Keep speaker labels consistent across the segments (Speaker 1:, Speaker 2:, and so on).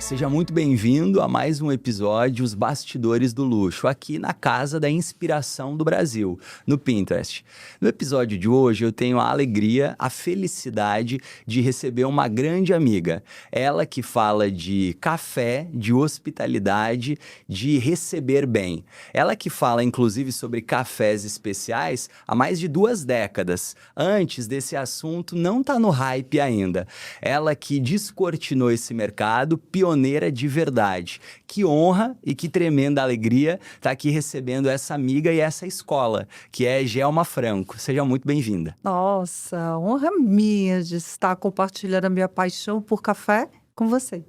Speaker 1: Seja muito bem-vindo a mais um episódio Os Bastidores do Luxo, aqui na Casa da Inspiração do Brasil, no Pinterest. No episódio de hoje eu tenho a alegria, a felicidade de receber uma grande amiga. Ela que fala de café, de hospitalidade, de receber bem. Ela que fala inclusive sobre cafés especiais há mais de 2 décadas. Antes desse assunto não está no hype ainda. Ela que descortinou esse mercado, pioneira de verdade. Que honra e que tremenda alegria estar aqui recebendo essa amiga e essa escola, que é Gelma Franco. Seja muito bem-vinda.
Speaker 2: Nossa, honra minha de estar compartilhando a minha paixão por café com você.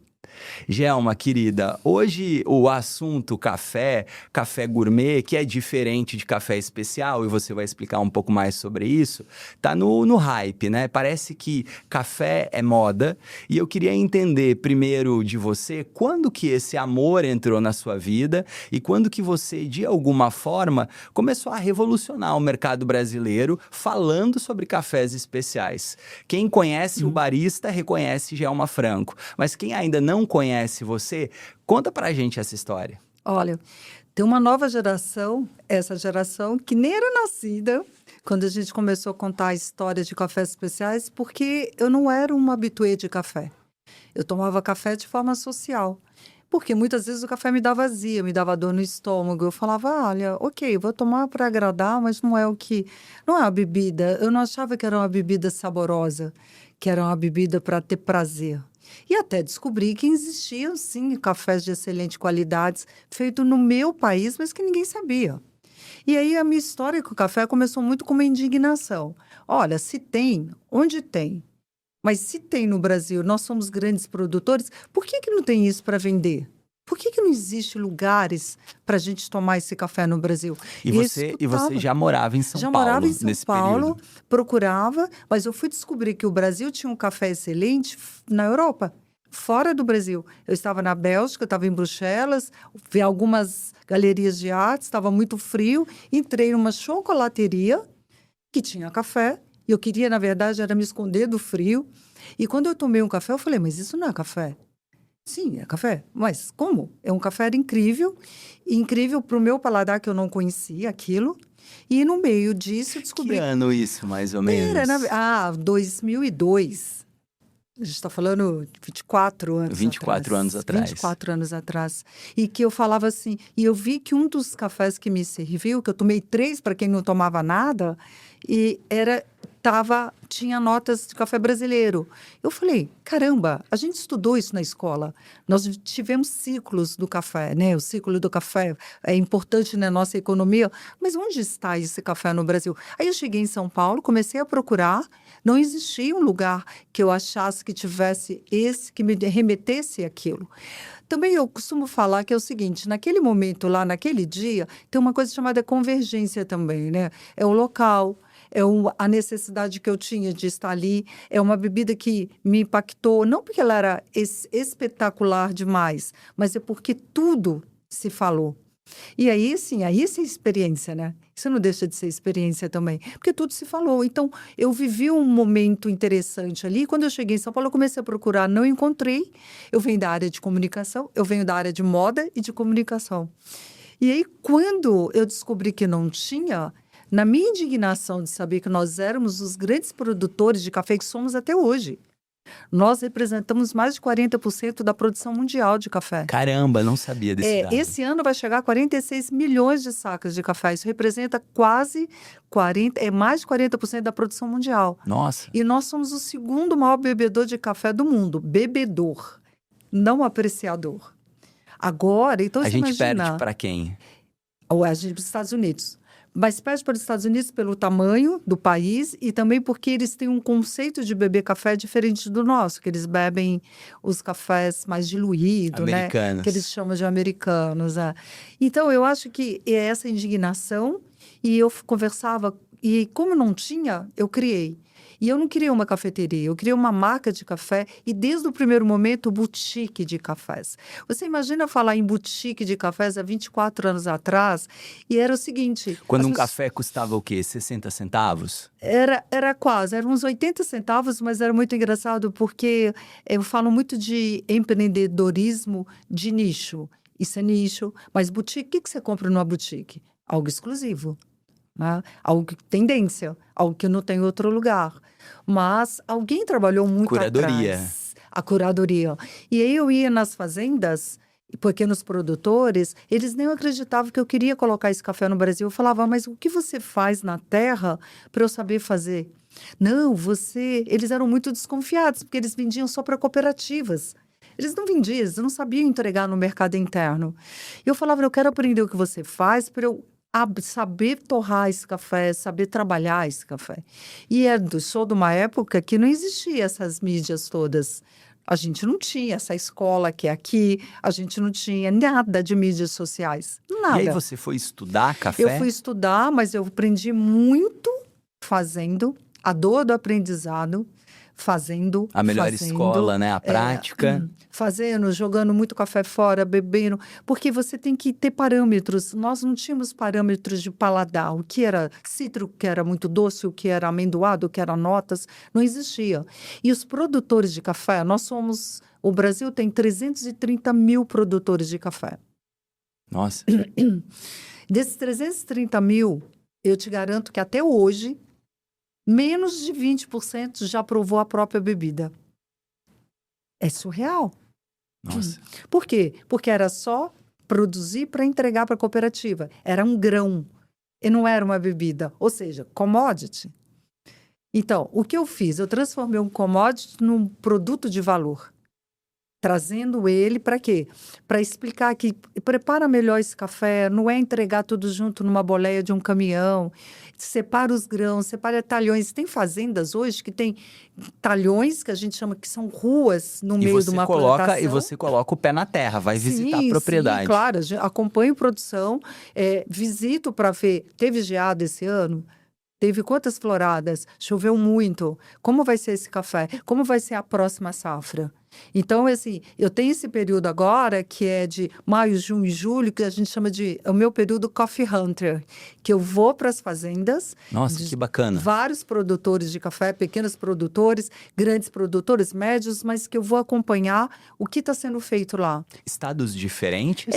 Speaker 1: Gelma, querida, hoje o assunto café gourmet, que é diferente de café especial, e você vai explicar um pouco mais sobre isso, tá no hype, né? Parece que café é moda, e eu queria entender primeiro de você, quando que esse amor entrou na sua vida, e quando que você, de alguma forma, começou a revolucionar o mercado brasileiro, falando sobre cafés especiais. Quem conhece o barista, reconhece Gelma Franco, mas quem ainda não conhece você, conta pra gente essa história.
Speaker 2: Olha, tem uma nova geração, essa geração que nem era nascida quando a gente começou a contar a história de cafés especiais, porque eu não era uma habituê de café. Eu tomava café de forma social, porque muitas vezes o café me dava azia, me dava dor no estômago. Eu falava, olha, ok, vou tomar para agradar, mas não é a bebida. Eu não achava que era uma bebida saborosa, que era uma bebida para ter prazer. E até descobri que existiam, sim, cafés de excelente qualidade, feitos no meu país, mas que ninguém sabia. E aí a minha história com o café começou muito com uma indignação. Olha, se tem, onde tem? Mas se tem no Brasil, nós somos grandes produtores, por que não tem isso para vender? Por que não existe lugares para a gente tomar esse café no Brasil?
Speaker 1: E você já morava em São Paulo?
Speaker 2: Já morava em São Paulo,
Speaker 1: período.
Speaker 2: procurava, mas eu fui descobrir que o Brasil tinha um café excelente na Europa, fora do Brasil. Eu estava na Bélgica, eu estava em Bruxelas, vi algumas galerias de arte, estava muito frio, entrei numa chocolateria que tinha café, e eu queria, na verdade, era me esconder do frio. E quando eu tomei um café, eu falei, mas isso não é café. Sim, é café. Mas como? É um café incrível para o meu paladar, que eu não conhecia aquilo. E no meio disso eu descobri...
Speaker 1: Que ano isso, mais ou menos?
Speaker 2: 2002. A gente está falando 24 anos
Speaker 1: 24 anos atrás.
Speaker 2: 24 anos atrás. E que eu falava assim... E eu vi que um dos cafés que me serviu, que eu tomei 3 para quem não tomava nada, e tinha notas de café brasileiro. Eu falei, caramba, a gente estudou isso na escola. Nós tivemos ciclos do café, né? O ciclo do café é importante na nossa economia. Mas onde está esse café no Brasil? Aí eu cheguei em São Paulo, comecei a procurar. Não existia um lugar que eu achasse que tivesse que me remetesse àquilo. Também eu costumo falar que é o seguinte, naquele momento lá, naquele dia, tem uma coisa chamada convergência também, né? É o local, a necessidade que eu tinha de estar ali, é uma bebida que me impactou, não porque ela era espetacular demais, mas é porque tudo se falou. E aí, sim, isso é experiência, né? Isso não deixa de ser experiência também, porque tudo se falou. Então, eu vivi um momento interessante ali. Quando eu cheguei em São Paulo, eu comecei a procurar, não encontrei. Eu venho da área de comunicação, eu venho da área de moda e de comunicação. E aí, quando eu descobri que não tinha, na minha indignação de saber que nós éramos os grandes produtores de café que somos até hoje, nós representamos mais de 40% da produção mundial de café.
Speaker 1: Caramba, não sabia desse dado.
Speaker 2: Esse ano vai chegar a 46 milhões de sacas de café. Isso representa mais de 40% da produção mundial.
Speaker 1: Nossa.
Speaker 2: E nós somos o segundo maior bebedor de café do mundo. Bebedor, não apreciador. Agora, então você imagina...
Speaker 1: A gente perde para quem?
Speaker 2: A gente para os Estados Unidos. Mas perde para os Estados Unidos pelo tamanho do país e também porque eles têm um conceito de beber café diferente do nosso, que eles bebem os cafés mais diluídos, né? Que eles chamam de americanos. Então, eu acho que é essa indignação, e eu conversava E como não tinha, eu criei. E eu não criei uma cafeteria, eu criei uma marca de café e desde o primeiro momento, boutique de cafés. Você imagina falar em boutique de cafés há 24 anos atrás e era o seguinte...
Speaker 1: Quando
Speaker 2: as
Speaker 1: um
Speaker 2: pessoas-
Speaker 1: café custava o quê? 60 centavos?
Speaker 2: Era quase, eram uns 80 centavos, mas era muito engraçado porque eu falo muito de empreendedorismo de nicho. Isso é nicho, mas boutique, o que você compra numa boutique? Algo exclusivo, né? Algo que tendência, algo que não tem em outro lugar. Mas alguém trabalhou muito
Speaker 1: Curadoria.
Speaker 2: atrás, a curadoria. E aí eu ia nas fazendas, pequenos produtores, eles nem acreditavam que eu queria colocar esse café no Brasil. Eu falava, mas o que você faz na terra para eu saber fazer? Não, você... Eles eram muito desconfiados, porque eles vendiam só para cooperativas. Eles não vendiam, eles não sabiam entregar no mercado interno. E eu falava, eu quero aprender o que você faz para eu saber torrar esse café, saber trabalhar esse café. E sou de uma época que não existia essas mídias todas. A gente não tinha essa escola que é aqui, a gente não tinha nada de mídias sociais, nada.
Speaker 1: E aí você foi estudar café?
Speaker 2: Eu fui estudar, mas eu aprendi muito fazendo, a dor do aprendizado, fazendo.
Speaker 1: A melhor
Speaker 2: fazendo,
Speaker 1: escola, né? A prática.
Speaker 2: Fazendo, jogando muito café fora, bebendo, porque você tem que ter parâmetros. Nós não tínhamos parâmetros de paladar. O que era cítrico, o que era muito doce, o que era amendoado, o que era notas, não existia. E os produtores de café, o Brasil tem 330 mil produtores de café.
Speaker 1: Nossa.
Speaker 2: Desses 330 mil, eu te garanto que até hoje, menos de 20% já provou a própria bebida. É surreal.
Speaker 1: Nossa.
Speaker 2: Por quê? Porque era só produzir para entregar para a cooperativa. Era um grão e não era uma bebida. Ou seja, commodity. Então, o que eu fiz? Eu transformei um commodity num produto de valor. Trazendo ele para quê? Para explicar que prepara melhor esse café, não é entregar tudo junto numa boleia de um caminhão, separa os grãos, separa talhões. Tem fazendas hoje que tem talhões, que a gente chama que são ruas no meio de uma plantação.
Speaker 1: E você coloca o pé na terra, vai visitar a propriedade.
Speaker 2: Sim, claro, acompanho produção, visito para ver, teve geada esse ano? Teve quantas floradas? Choveu muito. Como vai ser esse café? Como vai ser a próxima safra? Então, assim, eu tenho esse período agora, que é de maio, junho e julho, que a gente chama é o meu período Coffee Hunter, que eu vou para as fazendas.
Speaker 1: Nossa, que bacana.
Speaker 2: Vários produtores de café, pequenos produtores, grandes produtores, médios, mas que eu vou acompanhar o que está sendo feito lá.
Speaker 1: Estados diferentes?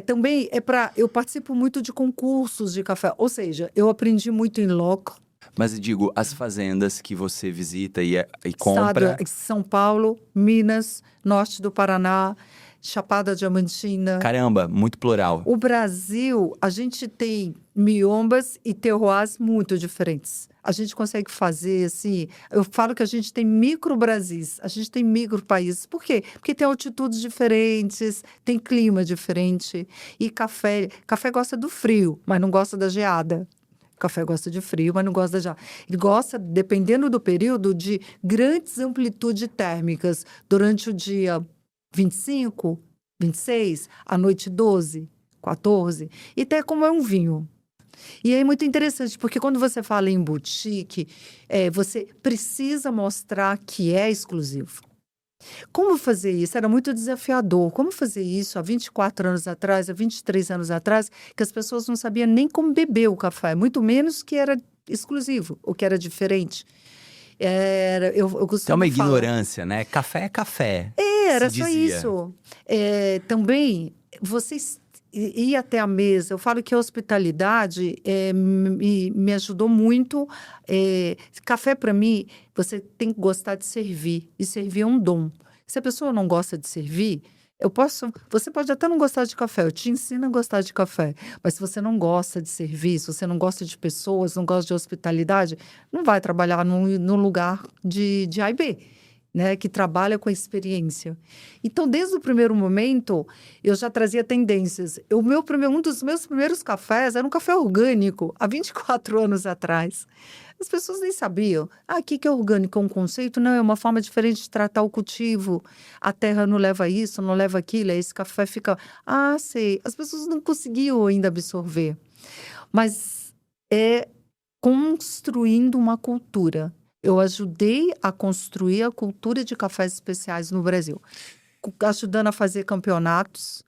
Speaker 2: Também eu participo muito de concursos de café, ou seja, eu aprendi muito em loco.
Speaker 1: Mas digo, as fazendas que você visita e compra...
Speaker 2: Estado, São Paulo, Minas, norte do Paraná, Chapada Diamantina.
Speaker 1: Caramba, muito plural.
Speaker 2: O Brasil, a gente tem miombas e terroirs muito diferentes. A gente consegue fazer, assim... Eu falo que a gente tem micro-Brasis, a gente tem micro-países. Por quê? Porque tem altitudes diferentes, tem clima diferente. E café gosta do frio, mas não gosta da geada. Café gosta de frio, mas não gosta da geada. Ele gosta, dependendo do período, de grandes amplitudes térmicas. Durante o dia 25, 26, à noite 12, 14. E até como é um vinho. E é muito interessante, porque quando você fala em boutique, você precisa mostrar que é exclusivo. Como fazer isso? Era muito desafiador. Como fazer isso há 24 anos atrás, há 23 anos atrás, que as pessoas não sabiam nem como beber o café, muito menos que era exclusivo, ou que era diferente. Eu costumo
Speaker 1: Tem uma
Speaker 2: falar.
Speaker 1: ignorância, né? Café é café.
Speaker 2: Era
Speaker 1: se
Speaker 2: só
Speaker 1: dizia.
Speaker 2: isso. Também, vocês ir até a mesa, eu falo que a hospitalidade me ajudou muito. Café, para mim, você tem que gostar de servir. E servir é um dom. Se a pessoa não gosta de servir, você pode até não gostar de café, eu te ensino a gostar de café. Mas se você não gosta de servir, se você não gosta de pessoas, não gosta de hospitalidade, não vai trabalhar num lugar de A e B. Né, que trabalha com a experiência. Então, desde o primeiro momento, eu já trazia tendências. Um dos meus primeiros cafés era um café orgânico, há 24 anos atrás. As pessoas nem sabiam. O que é orgânico? É um conceito? Não, é uma forma diferente de tratar o cultivo. A terra não leva isso, não leva aquilo, esse café fica... sei. As pessoas não conseguiam ainda absorver. Mas construindo uma cultura. Eu ajudei a construir a cultura de cafés especiais no Brasil, ajudando a fazer campeonatos,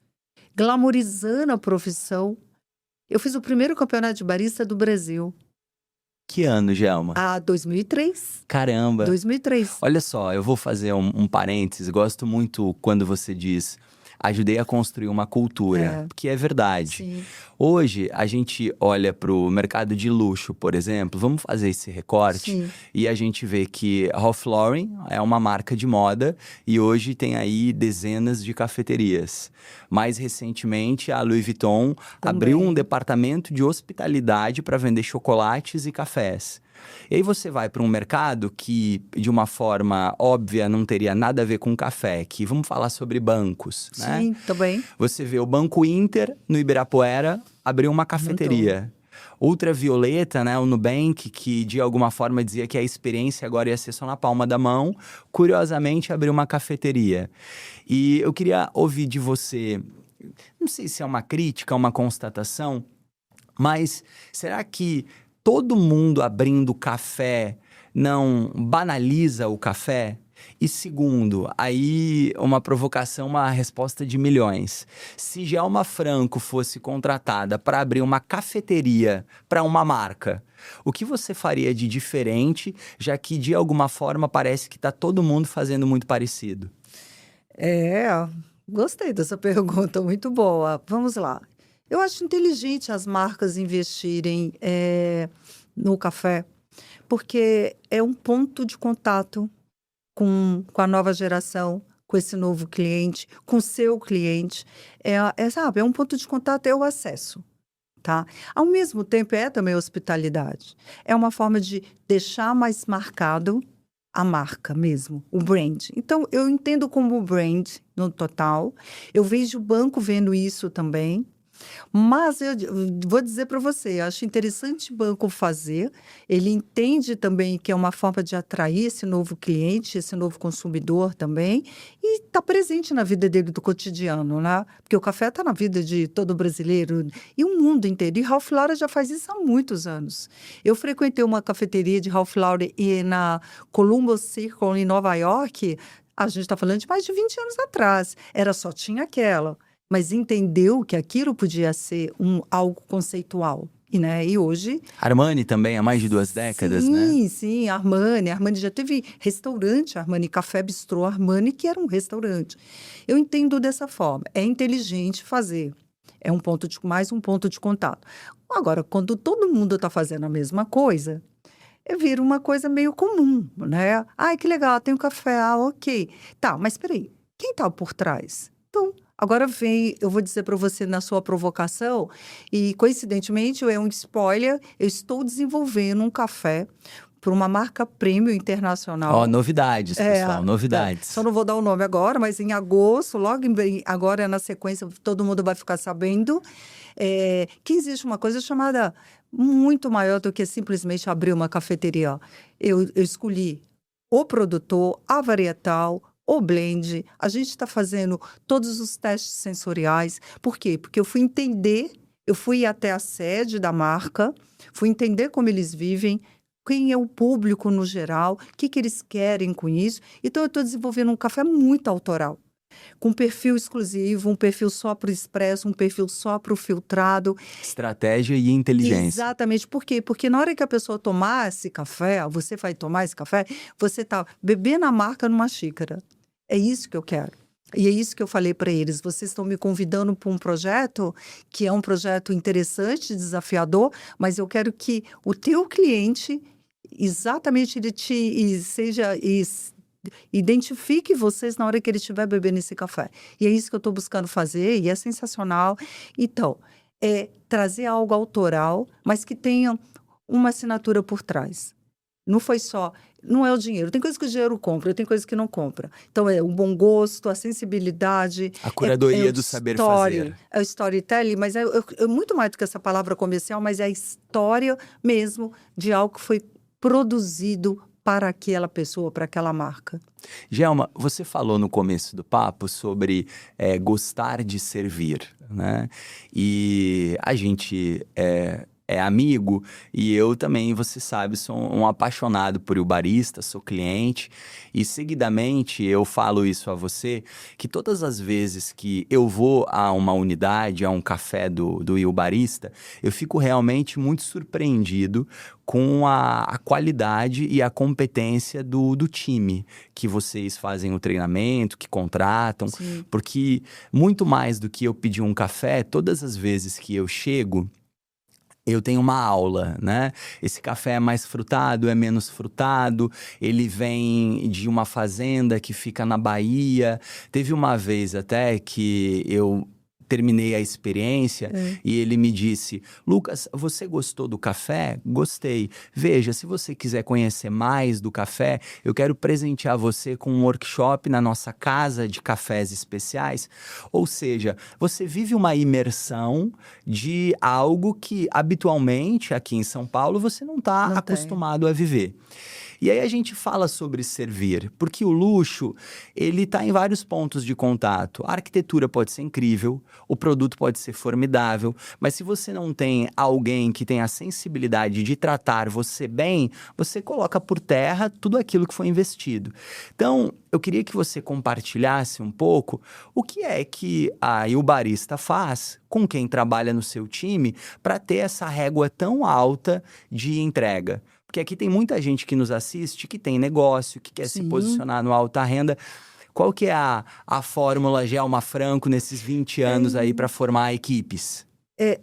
Speaker 2: glamorizando a profissão. Eu fiz o primeiro campeonato de barista do Brasil.
Speaker 1: Que ano, Gelma?
Speaker 2: 2003.
Speaker 1: Caramba!
Speaker 2: 2003.
Speaker 1: Olha só, eu vou fazer um parênteses. Gosto muito quando você diz ajudei a construir uma cultura, porque é verdade.
Speaker 2: Sim.
Speaker 1: Hoje, a gente olha para o mercado de luxo, por exemplo, vamos fazer esse recorte,
Speaker 2: Sim.
Speaker 1: e a gente vê que a Ralph Lauren é uma marca de moda e hoje tem aí dezenas de cafeterias. Mais recentemente, a Louis Vuitton abriu um departamento de hospitalidade para vender chocolates e cafés. E aí você vai para um mercado que, de uma forma óbvia, não teria nada a ver com café, que vamos falar sobre bancos, né?
Speaker 2: Sim, também.
Speaker 1: Você vê o Banco Inter, no Ibirapuera, abriu uma cafeteria. Ultravioleta, né, o Nubank, que de alguma forma dizia que a experiência agora ia ser só na palma da mão, curiosamente abriu uma cafeteria. E eu queria ouvir de você, não sei se é uma crítica, uma constatação, mas será que todo mundo abrindo café não banaliza o café? E segundo, aí uma provocação, uma resposta de milhões. Se Gelma Franco fosse contratada para abrir uma cafeteria para uma marca, o que você faria de diferente, já que de alguma forma parece que está todo mundo fazendo muito parecido?
Speaker 2: Gostei dessa pergunta, muito boa. Vamos lá. Eu acho inteligente as marcas investirem no café, porque é um ponto de contato com a nova geração, com esse novo cliente, com o seu cliente. Sabe, é um ponto de contato, é o acesso, tá? Ao mesmo tempo, é também hospitalidade. É uma forma de deixar mais marcado a marca mesmo, o brand. Então, eu entendo como brand no total. Eu vejo o banco vendo isso também. Mas eu vou dizer para você, acho interessante o banco fazer. Ele entende também que é uma forma de atrair esse novo cliente, esse novo consumidor também, e está presente na vida dele do cotidiano, né? Porque o café está na vida de todo brasileiro e o mundo inteiro. E Ralph Lauren já faz isso há muitos anos. Eu frequentei uma cafeteria de Ralph Lauren na Columbus Circle, em Nova York. A gente está falando de mais de 20 anos atrás. Só tinha aquela. Mas entendeu que aquilo podia ser algo conceitual. E hoje...
Speaker 1: Armani também, há mais de 2 décadas, né?
Speaker 2: Sim, Armani. Armani já teve restaurante, Armani Café Bistrô Armani, que era um restaurante. Eu entendo dessa forma. É inteligente fazer. É mais um ponto de contato. Agora, quando todo mundo está fazendo a mesma coisa, vira uma coisa meio comum, né? Ai, que legal, tem um café, ok. Tá, mas peraí, quem está por trás? Então... Agora eu vou dizer para você na sua provocação, e coincidentemente, é um spoiler, eu estou desenvolvendo um café para uma marca premium internacional.
Speaker 1: Novidades, pessoal, novidades.
Speaker 2: Só não vou dar o nome agora, mas em agosto, agora na sequência, todo mundo vai ficar sabendo, que existe uma coisa chamada muito maior do que simplesmente abrir uma cafeteria. Eu escolhi o produtor, a varietal, o blend, a gente está fazendo todos os testes sensoriais. Por quê? Porque eu fui até a sede da marca, fui entender como eles vivem, quem é o público no geral, o que eles querem com isso. Então, eu estou desenvolvendo um café muito autoral, com perfil exclusivo, um perfil só para o expresso, um perfil só para o filtrado.
Speaker 1: Estratégia e inteligência.
Speaker 2: Exatamente. Por quê? Porque na hora que a pessoa tomar esse café, você vai tomar esse café, você está bebendo a marca numa xícara. É isso que eu quero. E é isso que eu falei para eles. Vocês estão me convidando para um projeto que é um projeto interessante, desafiador, mas eu quero que o teu cliente, exatamente, ele identifique vocês na hora que ele estiver bebendo esse café. E é isso que eu estou buscando fazer, e é sensacional. Então, é trazer algo autoral, mas que tenha uma assinatura por trás. Não é o dinheiro. Tem coisas que o dinheiro compra, tem coisas que não compra. Então, é o bom gosto, a sensibilidade.
Speaker 1: A curadoria do saber fazer.
Speaker 2: É o storytelling, mas é muito mais do que essa palavra comercial, mas é a história mesmo de algo que foi produzido para aquela pessoa, para aquela marca.
Speaker 1: Gelma, você falou no começo do papo sobre gostar de servir, né? E a gente é amigo, e eu também, você sabe, sou um apaixonado por Il Barista, sou cliente, e seguidamente eu falo isso a você, que todas as vezes que eu vou a uma unidade, a um café do Il Barista, eu fico realmente muito surpreendido com a qualidade e a competência do time que vocês fazem o treinamento, que contratam,
Speaker 2: Sim.
Speaker 1: porque muito mais do que eu pedir um café, todas as vezes que eu chego, eu tenho uma aula, né? Esse café é mais frutado, é menos frutado, ele vem de uma fazenda que fica na Bahia. Teve uma vez até que eu terminei a experiência e ele me disse: Lucas, você gostou do café? Gostei. Veja, se você quiser conhecer mais do café, eu quero presentear você com um workshop na nossa casa de cafés especiais. Ou seja, você vive uma imersão de algo que habitualmente aqui em São Paulo você não está
Speaker 2: Não tem.
Speaker 1: acostumado a viver. E aí a gente fala sobre servir, porque o luxo, ele está em vários pontos de contato. A arquitetura pode ser incrível, o produto pode ser formidável, mas se você não tem alguém que tenha a sensibilidade de tratar você bem, você coloca por terra tudo aquilo que foi investido. Então, eu queria que você compartilhasse um pouco o que é que a Il Barista faz com quem trabalha no seu time para ter essa régua tão alta de entrega. Porque aqui tem muita gente que nos assiste, que tem negócio, que quer se
Speaker 2: Sim.
Speaker 1: posicionar no alta renda. Qual que é a fórmula Gelma Franco nesses 20 anos aí para formar equipes?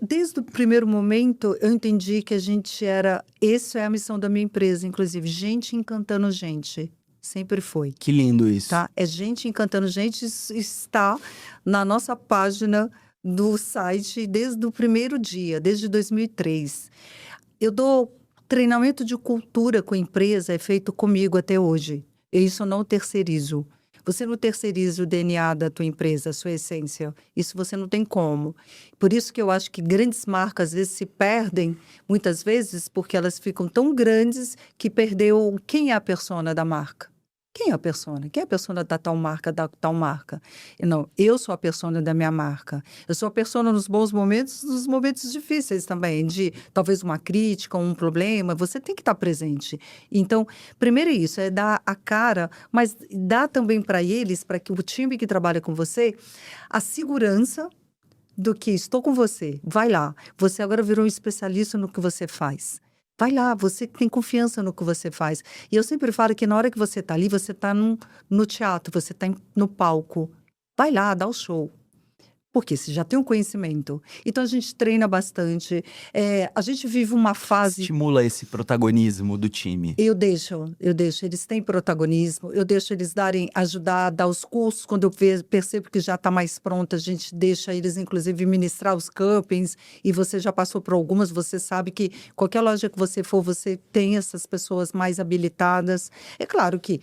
Speaker 2: Desde o primeiro momento, eu entendi que a gente era... Essa é a missão da minha empresa, inclusive. Gente encantando gente. Sempre foi.
Speaker 1: Que lindo isso.
Speaker 2: Tá? É gente encantando gente. Isso está na nossa página do site desde o primeiro dia, desde 2003. Eu dou treinamento de cultura com a empresa, é feito comigo até hoje. E isso eu não terceirizo. Você não terceiriza o DNA da tua empresa, a sua essência. Isso você não tem como. Por isso que eu acho que grandes marcas, às vezes, se perdem, muitas vezes, porque elas ficam tão grandes que perdeu quem é a persona da marca. Quem é a persona? Quem é a persona da tal marca, da tal marca? Não, eu sou a persona da minha marca. Eu sou a persona nos bons momentos, nos momentos difíceis também, de talvez uma crítica, um problema, você tem que estar presente. Então, primeiro é isso, é dar a cara, mas dá também para eles, para que o time que trabalha com você, a segurança do que estou com você, vai lá. Você agora virou um especialista no que você faz. Vai lá, você tem confiança no que você faz. E eu sempre falo que na hora que você está ali, você está no teatro, você está no palco. Vai lá, dá o show. Porque você já tem um conhecimento. Então, a gente treina bastante. A gente vive uma fase...
Speaker 1: Estimula esse protagonismo do time.
Speaker 2: Eu deixo. Eles têm protagonismo. Eu deixo eles ajudar a dar os cursos. Quando eu percebo que já está mais pronto, a gente deixa eles, inclusive, ministrar os campings. E você já passou por algumas, você sabe que qualquer loja que você for, você tem essas pessoas mais habilitadas. É claro que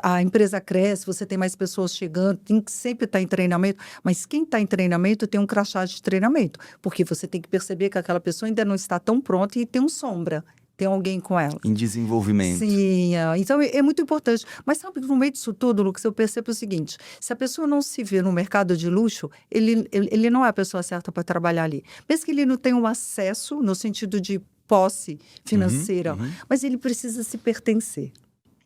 Speaker 2: a empresa cresce, você tem mais pessoas chegando, tem que sempre estar em treinamento, mas quem está em treinamento tem um crachá de treinamento, porque você tem que perceber que aquela pessoa ainda não está tão pronta e tem um sombra, tem alguém com ela.
Speaker 1: Em desenvolvimento.
Speaker 2: Sim, então é muito importante. Mas sabe que no meio disso tudo, Lucas, eu percebo o seguinte, se a pessoa não se vê no mercado de luxo, ele não é a pessoa certa para trabalhar ali. Mesmo que ele não tenha um acesso no sentido de posse financeira, mas ele precisa se pertencer.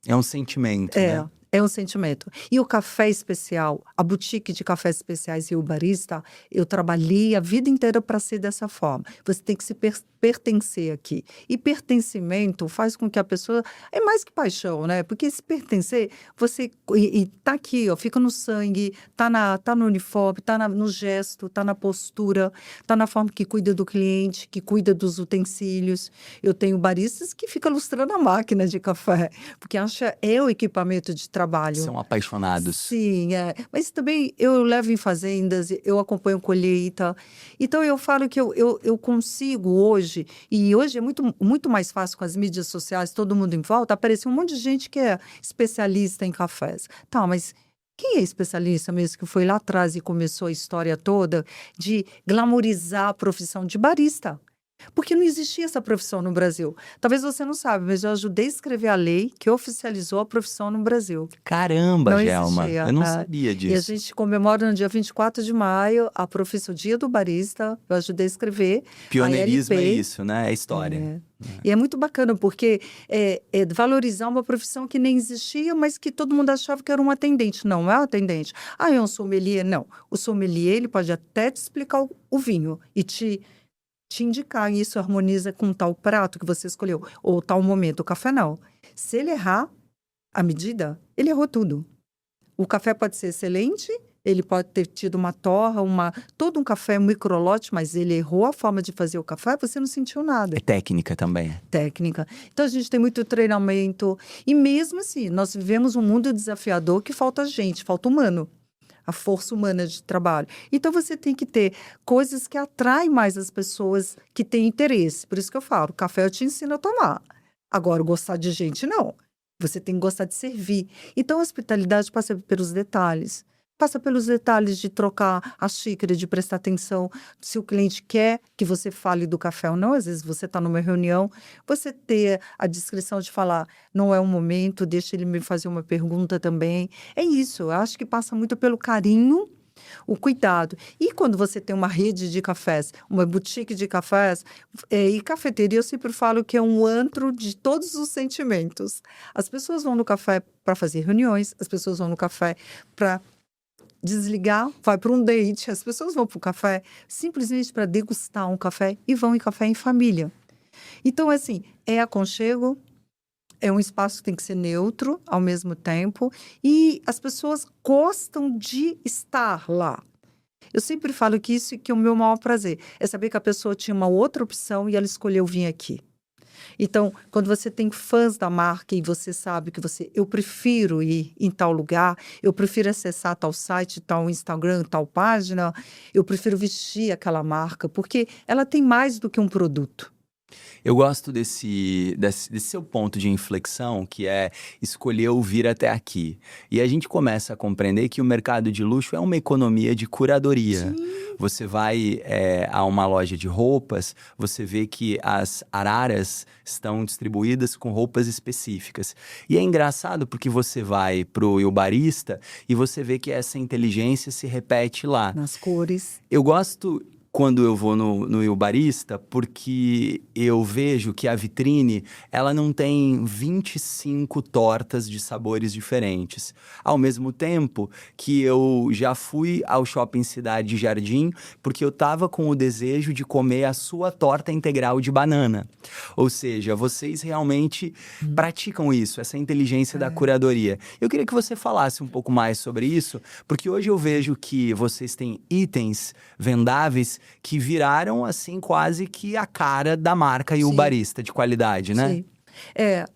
Speaker 1: É um sentimento, né?
Speaker 2: É um sentimento. E o café especial, a boutique de cafés especiais e o barista, eu trabalhei a vida inteira para ser dessa forma. Você tem que se pertencer aqui. E pertencimento faz com que a pessoa... É mais que paixão, né? Porque se pertencer, você... E tá aqui, ó, fica no sangue, tá no uniforme, tá no gesto, tá na postura, tá na forma que cuida do cliente, que cuida dos utensílios. Eu tenho baristas que ficam lustrando a máquina de café, porque acha o equipamento de trabalho.
Speaker 1: São apaixonados.
Speaker 2: Sim, mas também eu levo em fazendas, eu acompanho colheita. Então, eu falo que eu consigo hoje, e hoje é muito, muito mais fácil com as mídias sociais, todo mundo em volta, aparecer um monte de gente que é especialista em cafés. Tá, mas quem é especialista mesmo que foi lá atrás e começou a história toda de glamorizar a profissão de barista? Porque não existia essa profissão no Brasil. Talvez você não saiba, mas eu ajudei a escrever a lei que oficializou a profissão no Brasil.
Speaker 1: Caramba,
Speaker 2: Não
Speaker 1: Gelma, eu
Speaker 2: existia.
Speaker 1: não
Speaker 2: É.
Speaker 1: sabia
Speaker 2: E a
Speaker 1: disso.
Speaker 2: gente comemora no dia 24 de maio a profissão, o Dia do Barista. Eu ajudei a escrever a
Speaker 1: Pioneirismo é
Speaker 2: LP.
Speaker 1: isso, né? É história.
Speaker 2: É. E é muito bacana, porque é valorizar uma profissão que nem existia, mas que todo mundo achava que era um atendente. Não é um atendente. Ah, é um sommelier? Não. O sommelier, ele pode até te explicar o vinho e te indicar. E isso harmoniza com tal prato que você escolheu, ou tal momento. O café, não. Se ele errar a medida, ele errou tudo. O café pode ser excelente, ele pode ter tido uma torra, todo um café microlote, mas ele errou a forma de fazer o café, você não sentiu nada.
Speaker 1: É técnica também.
Speaker 2: Técnica. Então, a gente tem muito treinamento. E mesmo assim, nós vivemos um mundo desafiador que falta gente, falta humano. A força humana de trabalho. Então, você tem que ter coisas que atraem mais as pessoas que têm interesse. Por isso que eu falo, café eu te ensino a tomar. Agora, gostar de gente, não. Você tem que gostar de servir. Então, a hospitalidade passa pelos detalhes. Passa pelos detalhes de trocar a xícara, de prestar atenção se o cliente quer que você fale do café ou não. Às vezes você está numa reunião, você ter a discrição de falar, não é o momento, deixa ele me fazer uma pergunta também. É isso, eu acho que passa muito pelo carinho, o cuidado. E quando você tem uma rede de cafés, uma boutique de cafés, e cafeteria, eu sempre falo que é um antro de todos os sentimentos. As pessoas vão no café para fazer reuniões, as pessoas vão no café para desligar, vai para um date, as pessoas vão para o café simplesmente para degustar um café e vão em café em família. Então, assim, é aconchego, é um espaço que tem que ser neutro ao mesmo tempo e as pessoas gostam de estar lá. Eu sempre falo que isso que é o meu maior prazer, é saber que a pessoa tinha uma outra opção e ela escolheu vir aqui. Então, quando você tem fãs da marca e você sabe que eu prefiro ir em tal lugar, eu prefiro acessar tal site, tal Instagram, tal página, eu prefiro vestir aquela marca, porque ela tem mais do que um produto.
Speaker 1: Eu gosto desse seu ponto de inflexão, que é escolher o vir até aqui. E a gente começa a compreender que o mercado de luxo é uma economia de curadoria.
Speaker 2: Sim.
Speaker 1: Você vai a uma loja de roupas, você vê que as araras estão distribuídas com roupas específicas. E é engraçado porque você vai pro Il Barista e você vê que essa inteligência se repete lá.
Speaker 2: Nas cores.
Speaker 1: Eu gosto quando eu vou no Il Barista, porque eu vejo que a vitrine, ela não tem 25 tortas de sabores diferentes. Ao mesmo tempo que eu já fui ao Shopping Cidade Jardim, porque eu tava com o desejo de comer a sua torta integral de banana. Ou seja, vocês realmente praticam isso, essa inteligência da curadoria. Eu queria que você falasse um pouco mais sobre isso, porque hoje eu vejo que vocês têm itens vendáveis que viraram, assim, quase que a cara da marca Il
Speaker 2: Sim.
Speaker 1: Barista de qualidade, né?
Speaker 2: Sim.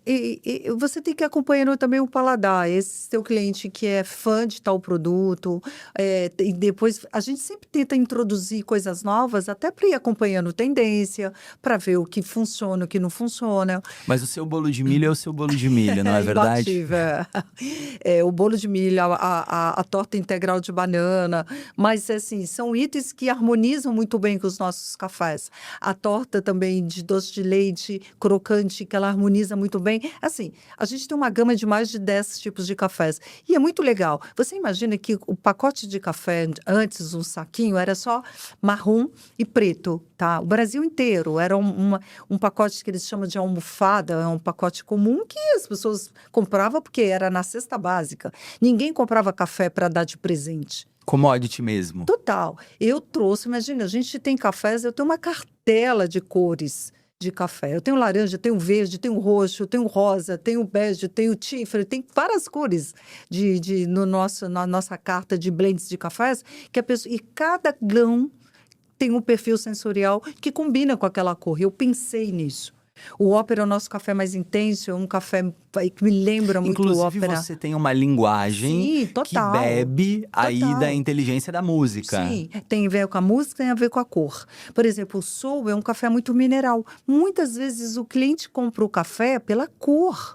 Speaker 2: E você tem que ir acompanhando também o paladar. Esse seu cliente que é fã de tal produto, e depois a gente sempre tenta introduzir coisas novas, até para ir acompanhando tendência, para ver o que funciona, o que não funciona.
Speaker 1: Mas o seu bolo de milho é o seu bolo de milho, não é verdade?
Speaker 2: Imbatível. O bolo de milho, a torta integral de banana, mas assim, são itens que harmonizam muito bem com os nossos cafés. A torta também de doce de leite crocante, que ela harmoniza muito bem. Assim, a gente tem uma gama de mais de 10 tipos de cafés. E é muito legal. Você imagina que o pacote de café, antes, um saquinho, era só marrom e preto, tá? O Brasil inteiro era um pacote que eles chamam de almofada, é um pacote comum que as pessoas compravam porque era na cesta básica. Ninguém comprava café para dar de presente.
Speaker 1: Commodity mesmo.
Speaker 2: Total. Eu trouxe, imagina, a gente tem cafés, eu tenho uma cartela de cores de café. Eu tenho laranja, tenho verde, tenho roxo, tenho rosa, tenho bege, tenho tifre, tem várias cores na nossa carta de blends de cafés, que a pessoa, e cada grão tem um perfil sensorial que combina com aquela cor. Eu pensei nisso. O Ópera é o nosso café mais intenso, é um café que me lembra muito o Ópera.
Speaker 1: Inclusive, você tem uma linguagem
Speaker 2: Sim, total.
Speaker 1: que bebe aí
Speaker 2: Total.
Speaker 1: da inteligência da música.
Speaker 2: Sim, tem a ver com a música, tem a ver com a cor. Por exemplo, o Soul é um café muito mineral. Muitas vezes o cliente compra o café pela cor.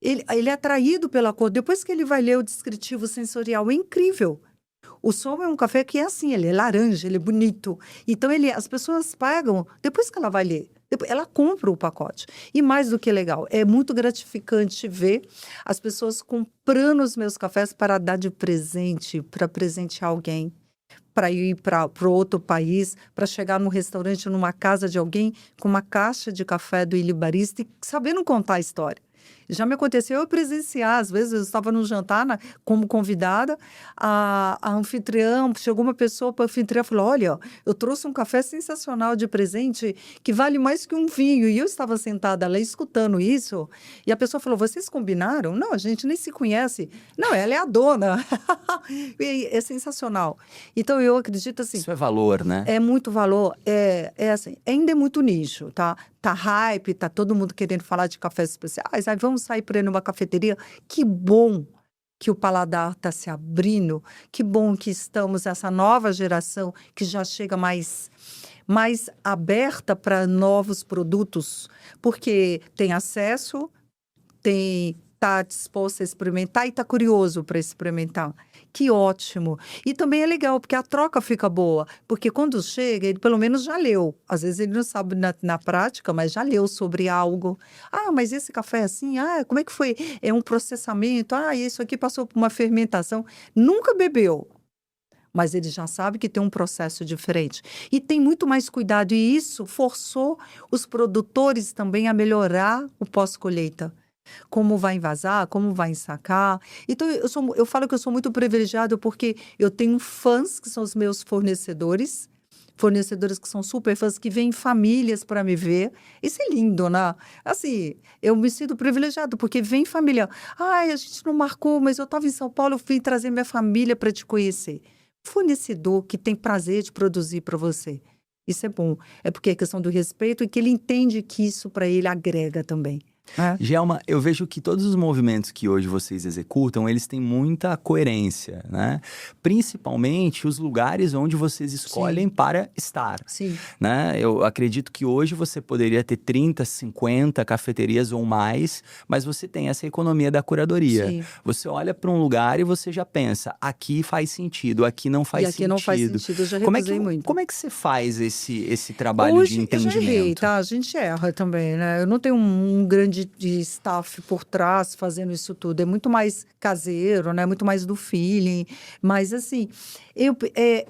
Speaker 2: Ele é atraído pela cor. Depois que ele vai ler o descritivo sensorial, é incrível. O Sol é um café que é assim, ele é laranja, ele é bonito. Então, as pessoas pagam, depois que ela vai ler, ela compra o pacote. E mais do que legal, é muito gratificante ver as pessoas comprando os meus cafés para dar de presente, para presentear alguém, para ir para outro país, para chegar num restaurante, numa casa de alguém, com uma caixa de café do Ilha Barista e sabendo contar a história. Já me aconteceu eu presenciar, às vezes eu estava num jantar como convidada, a anfitriã, chegou uma pessoa para a anfitriã e falou, olha, eu trouxe um café sensacional de presente que vale mais que um vinho. E eu estava sentada lá escutando isso, e a pessoa falou, vocês combinaram? Não, a gente nem se conhece. Não, ela é a dona. E é sensacional. Então, eu acredito assim...
Speaker 1: Isso é valor, né?
Speaker 2: É muito valor, assim, ainda é muito nicho, tá? Tá hype, tá todo mundo querendo falar de cafés especiais, aí vamos sair por aí numa cafeteria. Que bom que o paladar está se abrindo, que bom que estamos, essa nova geração que já chega mais aberta para novos produtos, porque tem acesso, está disposto a experimentar e está curioso para experimentar. Que ótimo. E também é legal, porque a troca fica boa. Porque quando chega, ele pelo menos já leu. Às vezes ele não sabe na prática, mas já leu sobre algo. Ah, mas esse café é assim? Ah, como é que foi? É um processamento? Ah, isso aqui passou por uma fermentação. Nunca bebeu. Mas ele já sabe que tem um processo diferente. E tem muito mais cuidado. E isso forçou os produtores também a melhorar o pós-colheita. Como vai envasar, como vai ensacar. Então, eu falo que eu sou muito privilegiado porque eu tenho fãs que são os meus fornecedores que são super fãs, que vêm famílias para me ver. Isso é lindo, né? Assim, eu me sinto privilegiado, porque vem família. Ai, a gente não marcou, mas eu estava em São Paulo, eu vim trazer minha família para te conhecer. Fornecedor que tem prazer de produzir para você. Isso é bom. É porque é questão do respeito e que ele entende que isso para ele agrega também.
Speaker 1: Gelma, eu vejo que todos os movimentos que hoje vocês executam, eles têm muita coerência, né? Principalmente os lugares onde vocês escolhem para estar.
Speaker 2: Sim.
Speaker 1: Né? Eu acredito que hoje você poderia ter 30, 50 cafeterias ou mais, mas você tem essa economia da curadoria.
Speaker 2: Sim.
Speaker 1: Você olha para um lugar e você já pensa, aqui faz sentido, aqui não faz sentido.
Speaker 2: E aqui não faz sentido, eu já recusei muito.
Speaker 1: Como é que você faz esse trabalho
Speaker 2: hoje,
Speaker 1: de entendimento?
Speaker 2: Eu já errei, tá? A gente erra também, né? Eu não tenho um grande de staff por trás fazendo isso tudo. É muito mais caseiro, né? Muito mais do feeling. Mas, assim,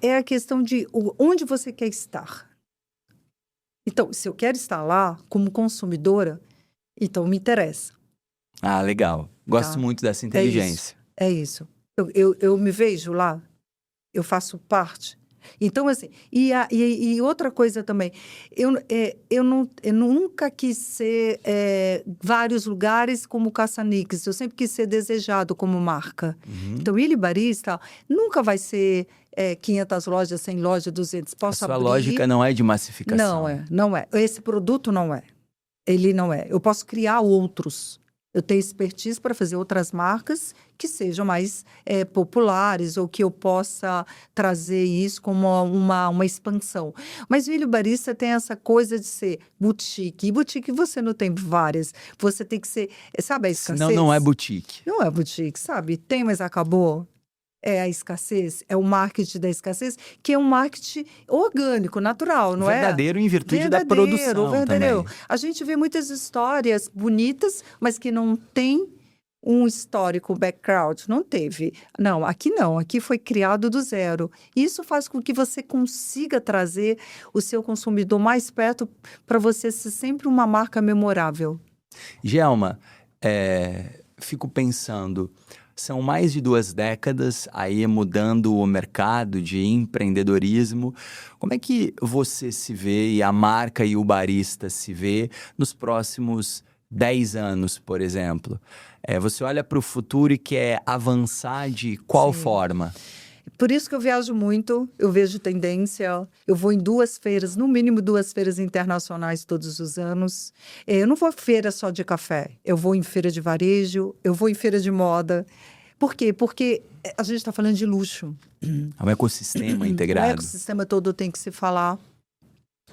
Speaker 2: é a questão de onde você quer estar. Então, se eu quero estar lá como consumidora, então me interessa.
Speaker 1: Ah, legal. Gosto muito dessa inteligência.
Speaker 2: É isso. Eu me vejo lá, eu faço parte. Então, assim, e outra coisa também, eu nunca quis ser vários lugares como Caça-Níqueis, eu sempre quis ser desejado como marca.
Speaker 1: Uhum.
Speaker 2: Então, Ilha Barista nunca vai ser 500 lojas, 100 lojas, 200. Posso abrir.
Speaker 1: A sua lógica não é de massificação.
Speaker 2: Não é. Esse produto não é. Ele não é. Eu posso criar outros. Eu tenho expertise para fazer outras marcas que sejam mais populares ou que eu possa trazer isso como uma expansão. Mas o Ilha Barista tem essa coisa de ser boutique. E boutique você não tem várias. Você tem que ser, sabe a escassez?
Speaker 1: Senão não é boutique.
Speaker 2: Não é boutique, sabe? Tem, mas acabou. É a escassez, é o marketing da escassez, que é um marketing orgânico, natural, não
Speaker 1: verdadeiro em virtude da produção
Speaker 2: verdadeiro.
Speaker 1: também.
Speaker 2: A gente vê muitas histórias bonitas, mas que não tem um histórico background, não teve. Não, aqui foi criado do zero. Isso faz com que você consiga trazer o seu consumidor mais perto para você ser sempre uma marca memorável.
Speaker 1: Gelma, fico pensando... São mais de 2 décadas aí mudando o mercado de empreendedorismo. Como é que você se vê e a marca e o barista se vê nos próximos 10 anos, por exemplo? Você olha para o futuro e quer avançar de qual forma?
Speaker 2: Por isso que eu viajo muito, eu vejo tendência, eu vou em 2 feiras, no mínimo 2 feiras internacionais todos os anos. Eu não vou a feira só de café, eu vou em feira de varejo, eu vou em feira de moda. Por quê? Porque a gente está falando de luxo.
Speaker 1: É um ecossistema integrado.
Speaker 2: O ecossistema todo tem que se falar.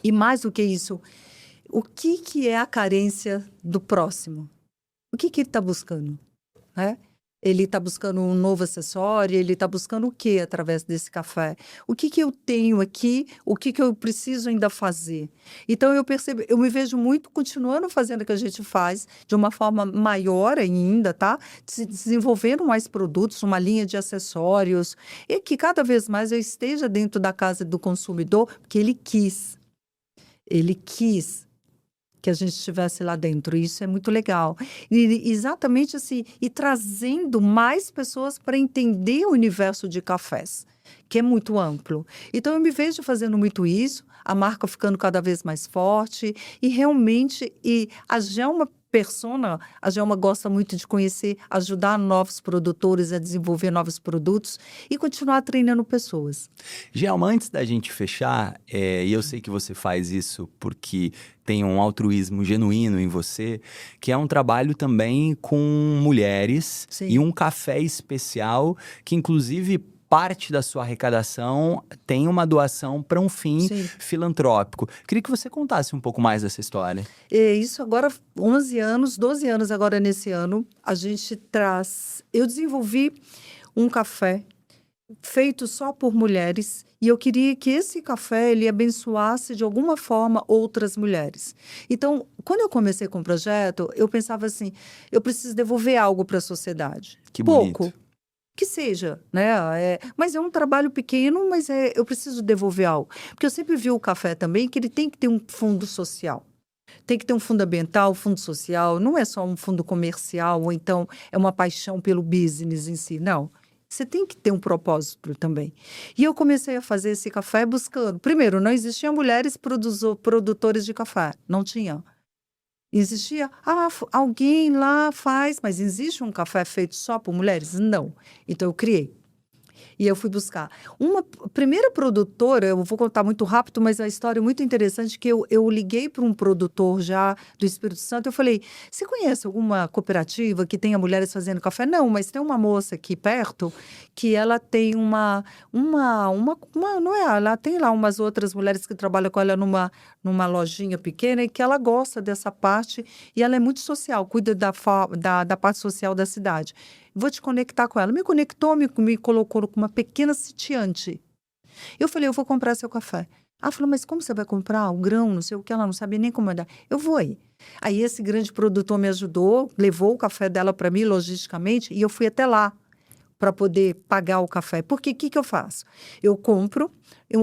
Speaker 2: E mais do que isso, o que é a carência do próximo? O que ele está buscando? Ele está buscando um novo acessório, ele está buscando o que através desse café? O que que eu tenho aqui? O que que eu preciso ainda fazer? Então eu percebo, eu me vejo muito continuando fazendo o que a gente faz de uma forma maior ainda, tá? Desenvolvendo mais produtos, uma linha de acessórios, e que cada vez mais eu esteja dentro da casa do consumidor, porque ele quis. Ele quis que a gente estivesse lá dentro. Isso é muito legal. E exatamente assim, e trazendo mais pessoas para entender o universo de cafés, que é muito amplo. Então, eu me vejo fazendo muito isso, a marca ficando cada vez mais forte, e realmente, e a Gelma persona, a Gelma gosta muito de conhecer, ajudar novos produtores a desenvolver novos produtos e continuar treinando pessoas.
Speaker 1: Gelma, antes da gente fechar, e eu sei que você faz isso porque tem um altruísmo genuíno em você, que é um trabalho também com mulheres
Speaker 2: Sim.
Speaker 1: e um café especial que, inclusive, parte da sua arrecadação tem uma doação para um fim
Speaker 2: Sim.
Speaker 1: filantrópico. Queria que você contasse um pouco mais dessa história.
Speaker 2: Isso agora, 11 anos, 12 anos agora nesse ano, a gente traz... Eu desenvolvi um café feito só por mulheres e eu queria que esse café ele abençoasse de alguma forma outras mulheres. Então, quando eu comecei com o projeto, eu pensava assim, eu preciso devolver algo para a sociedade.
Speaker 1: Que
Speaker 2: pouco.
Speaker 1: bonito.
Speaker 2: Que seja, né? Mas é um trabalho pequeno, mas eu preciso devolver algo. Porque eu sempre vi o café também que ele tem que ter um fundo social. Tem que ter um fundo ambiental, fundo social. Não é só um fundo comercial, ou então é uma paixão pelo business em si. Não. Você tem que ter um propósito também. E eu comecei a fazer esse café buscando. Primeiro, não existiam mulheres produtores de café. Não tinha. Existia, alguém lá faz, mas existe um café feito só por mulheres? Não. Então eu criei. E eu fui buscar. Uma primeira produtora, eu vou contar muito rápido, mas a história é muito interessante, que eu liguei para um produtor já do Espírito Santo, eu falei, você conhece alguma cooperativa que tenha mulheres fazendo café? Não, mas tem uma moça aqui perto que ela tem não é, ela tem lá umas outras mulheres que trabalham com ela numa lojinha pequena e que ela gosta dessa parte e ela é muito social, cuida da parte social da cidade. Vou te conectar com ela. Me conectou, me colocou com uma pequena sitiante. Eu falei, eu vou comprar seu café. Ela falou, mas como você vai comprar o grão, não sei o que, ela não sabia nem como mandar. Eu vou aí. Aí esse grande produtor me ajudou, levou o café dela para mim logisticamente e eu fui até lá para poder pagar o café. Porque o que eu faço? Eu compro,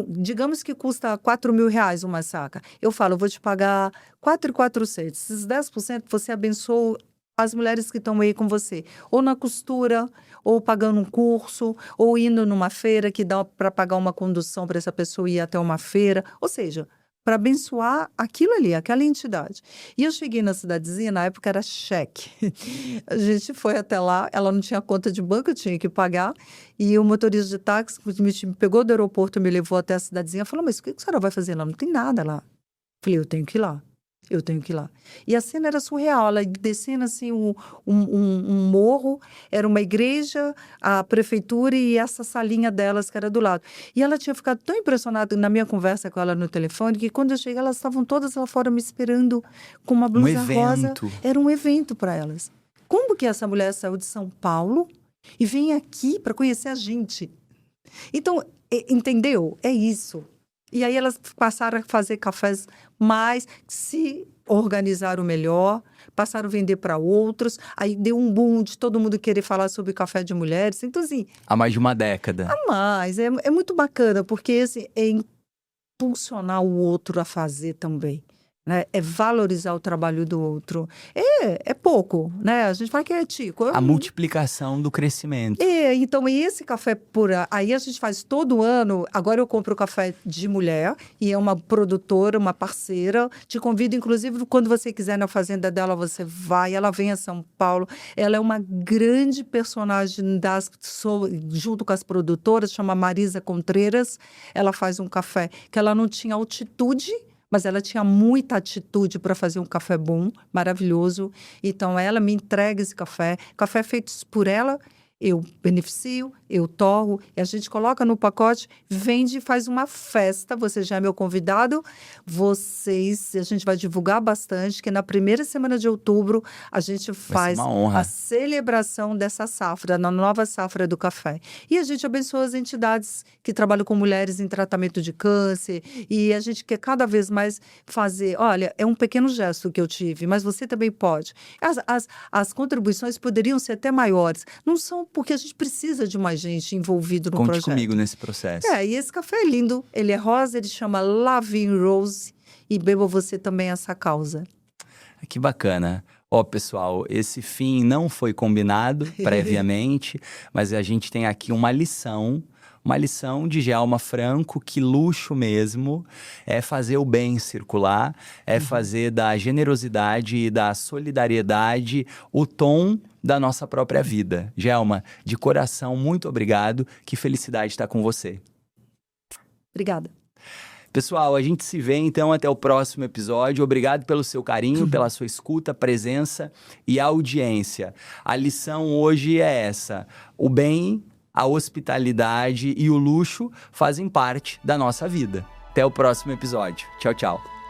Speaker 2: digamos que custa R$ 4.000 uma saca. Eu falo, eu vou te pagar 4.400. Esses 10% você abençoa as mulheres que estão aí com você, ou na costura, ou pagando um curso, ou indo numa feira que dá para pagar uma condução para essa pessoa ir até uma feira, ou seja, para abençoar aquilo ali, aquela entidade. E eu cheguei na cidadezinha, na época era cheque. A gente foi até lá, ela não tinha conta de banco, eu tinha que pagar, e o motorista de táxi me pegou do aeroporto, me levou até a cidadezinha, falou, mas o que a senhora vai fazer lá? Não tem nada lá. Falei, eu tenho que ir lá. Eu tenho que ir lá. E a cena era surreal, ela descendo assim um morro, era uma igreja, a prefeitura e essa salinha delas que era do lado. E ela tinha ficado tão impressionada na minha conversa com ela no telefone, que quando eu cheguei, elas estavam todas lá fora me esperando com uma blusa rosa. Era um evento para elas. Como que essa mulher saiu de São Paulo e vem aqui para conhecer a gente? Então, entendeu? É isso. E aí elas passaram a fazer cafés mais, se organizaram melhor, passaram a vender para outros. Aí deu um boom de todo mundo querer falar sobre café de mulheres. Então, assim...
Speaker 1: Há mais de uma década.
Speaker 2: Há mais. É muito bacana, porque assim, é impulsionar o outro a fazer também. Né? É valorizar o trabalho do outro. É pouco, né? A gente fala que é tico.
Speaker 1: A multiplicação do crescimento.
Speaker 2: Então, esse café aí a gente faz todo ano. Agora eu compro café de mulher e é uma produtora, uma parceira. Te convido, inclusive, quando você quiser na fazenda dela, você vai. Ela vem a São Paulo. Ela é uma grande personagem junto com as produtoras, chama Marisa Contreras. Ela faz um café que ela não tinha altitude, mas ela tinha muita atitude para fazer um café bom, maravilhoso. Então, ela me entrega esse café feito por ela. eu beneficio, eu torro, e a gente coloca no pacote, vende e faz uma festa. Você já é meu convidado. A gente vai divulgar bastante, que na primeira semana de outubro a gente faz
Speaker 1: uma honra.
Speaker 2: a celebração dessa safra, na nova safra do café. E a gente abençoa as entidades que trabalham com mulheres em tratamento de câncer, e a gente quer cada vez mais fazer, olha, é um pequeno gesto que eu tive, mas você também pode. As contribuições poderiam ser até maiores. Não são porque a gente precisa de mais gente envolvido no
Speaker 1: Conte
Speaker 2: projeto.
Speaker 1: comigo nesse processo.
Speaker 2: E esse café é lindo. Ele é rosa, ele chama Lavin Rose. E beba você também essa causa.
Speaker 1: Que bacana. Pessoal, esse fim não foi combinado previamente, mas a gente tem aqui uma lição de Djalma Franco, que luxo mesmo é fazer o bem circular, é fazer da generosidade e da solidariedade o tom da nossa própria vida. Djalma, de coração, muito obrigado. Que felicidade estar com você.
Speaker 2: Obrigada.
Speaker 1: Pessoal, a gente se vê então até o próximo episódio. Obrigado pelo seu carinho, pela sua escuta, presença e audiência. A lição hoje é essa: o bem, a hospitalidade e o luxo fazem parte da nossa vida. Até o próximo episódio. Tchau, tchau.